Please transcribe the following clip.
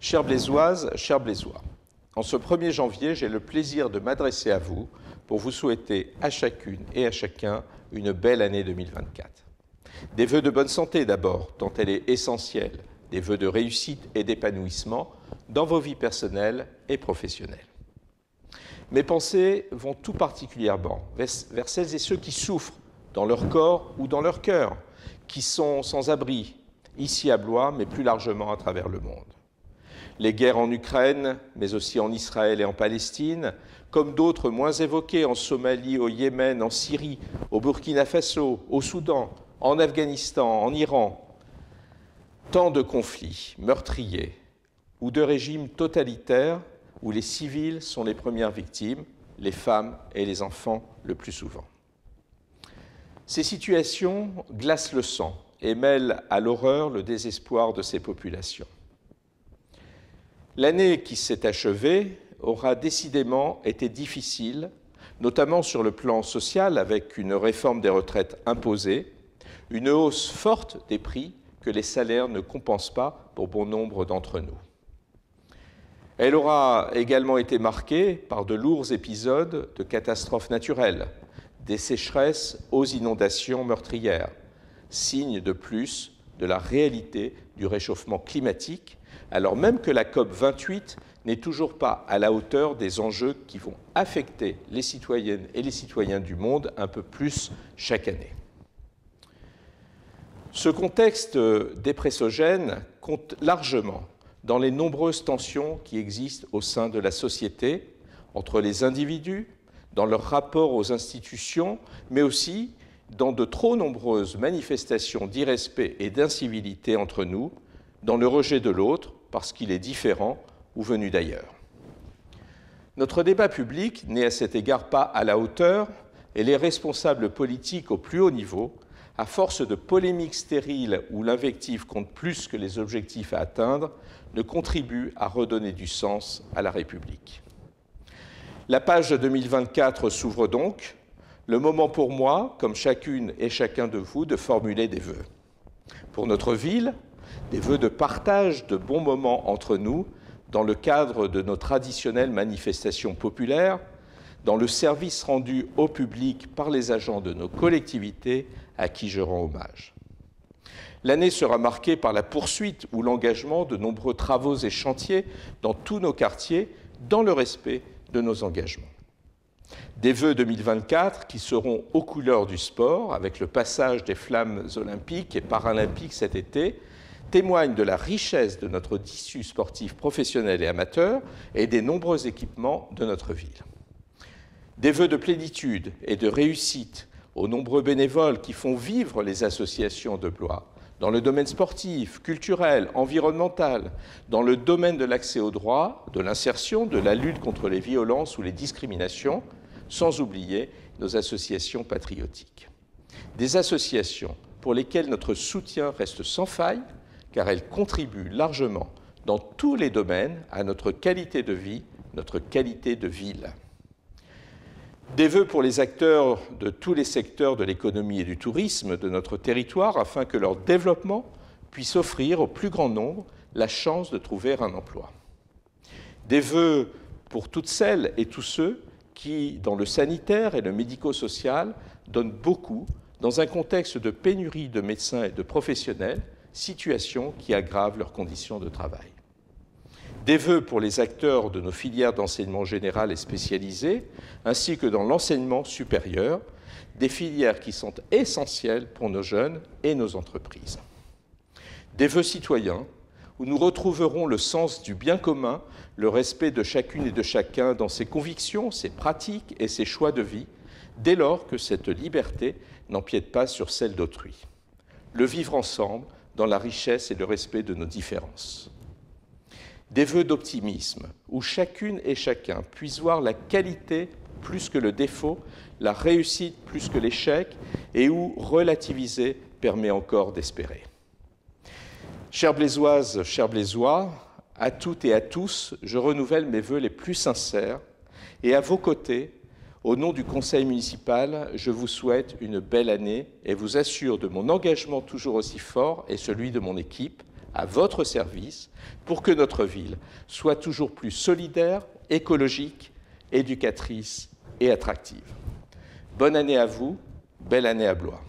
Chères Blaisoises, chers Blaisois, en ce 1er janvier, j'ai le plaisir de m'adresser à vous pour vous souhaiter à chacune et à chacun une belle année 2024. Des vœux de bonne santé d'abord, dont elle est essentielle, des vœux de réussite et d'épanouissement dans vos vies personnelles et professionnelles. Mes pensées vont tout particulièrement vers celles et ceux qui souffrent dans leur corps ou dans leur cœur, qui sont sans abri, ici à Blois, mais plus largement à travers le monde. Les guerres en Ukraine, mais aussi en Israël et en Palestine, comme d'autres moins évoquées en Somalie, au Yémen, en Syrie, au Burkina Faso, au Soudan, en Afghanistan, en Iran. Tant de conflits meurtriers ou de régimes totalitaires où les civils sont les premières victimes, les femmes et les enfants le plus souvent. Ces situations glacent le sang et mêlent à l'horreur le désespoir de ces populations. L'année qui s'est achevée aura décidément été difficile, notamment sur le plan social, avec une réforme des retraites imposée, une hausse forte des prix que les salaires ne compensent pas pour bon nombre d'entre nous. Elle aura également été marquée par de lourds épisodes de catastrophes naturelles, des sécheresses aux inondations meurtrières, signe de plus de la réalité du réchauffement climatique, alors même que la COP28 n'est toujours pas à la hauteur des enjeux qui vont affecter les citoyennes et les citoyens du monde un peu plus chaque année. Ce contexte dépressogène compte largement dans les nombreuses tensions qui existent au sein de la société, entre les individus, dans leur rapport aux institutions, mais aussi dans de trop nombreuses manifestations d'irrespect et d'incivilité entre nous, dans le rejet de l'autre parce qu'il est différent ou venu d'ailleurs. Notre débat public n'est à cet égard pas à la hauteur et les responsables politiques au plus haut niveau, à force de polémiques stériles où l'invective compte plus que les objectifs à atteindre, ne contribuent à redonner du sens à la République. La page 2024 s'ouvre donc, le moment pour moi, comme chacune et chacun de vous, de formuler des vœux. Pour notre ville, des vœux de partage de bons moments entre nous, dans le cadre de nos traditionnelles manifestations populaires, dans le service rendu au public par les agents de nos collectivités à qui je rends hommage. L'année sera marquée par la poursuite ou l'engagement de nombreux travaux et chantiers dans tous nos quartiers, dans le respect de nos engagements. Des vœux 2024 qui seront aux couleurs du sport, avec le passage des flammes olympiques et paralympiques cet été, témoignent de la richesse de notre tissu sportif professionnel et amateur et des nombreux équipements de notre ville. Des vœux de plénitude et de réussite aux nombreux bénévoles qui font vivre les associations de Blois, dans le domaine sportif, culturel, environnemental, dans le domaine de l'accès aux droits, de l'insertion, de la lutte contre les violences ou les discriminations, sans oublier nos associations patriotiques. Des associations pour lesquelles notre soutien reste sans faille, car elles contribuent largement dans tous les domaines à notre qualité de vie, notre qualité de ville. Des vœux pour les acteurs de tous les secteurs de l'économie et du tourisme de notre territoire afin que leur développement puisse offrir au plus grand nombre la chance de trouver un emploi. Des vœux pour toutes celles et tous ceux qui, dans le sanitaire et le médico-social, donnent beaucoup dans un contexte de pénurie de médecins et de professionnels, situation qui aggrave leurs conditions de travail. Des vœux pour les acteurs de nos filières d'enseignement général et spécialisé, ainsi que dans l'enseignement supérieur, des filières qui sont essentielles pour nos jeunes et nos entreprises. Des vœux citoyens, où nous retrouverons le sens du bien commun, le respect de chacune et de chacun dans ses convictions, ses pratiques et ses choix de vie, dès lors que cette liberté n'empiète pas sur celle d'autrui. Le vivre ensemble dans la richesse et le respect de nos différences. Des vœux d'optimisme, où chacune et chacun puisse voir la qualité plus que le défaut, la réussite plus que l'échec, et où relativiser permet encore d'espérer. Chères Blaisoises, chers Blaisois, à toutes et à tous, je renouvelle mes vœux les plus sincères, et à vos côtés, au nom du conseil municipal, je vous souhaite une belle année et vous assure de mon engagement toujours aussi fort et celui de mon équipe à votre service pour que notre ville soit toujours plus solidaire, écologique, éducatrice et attractive. Bonne année à vous, belle année à Blois.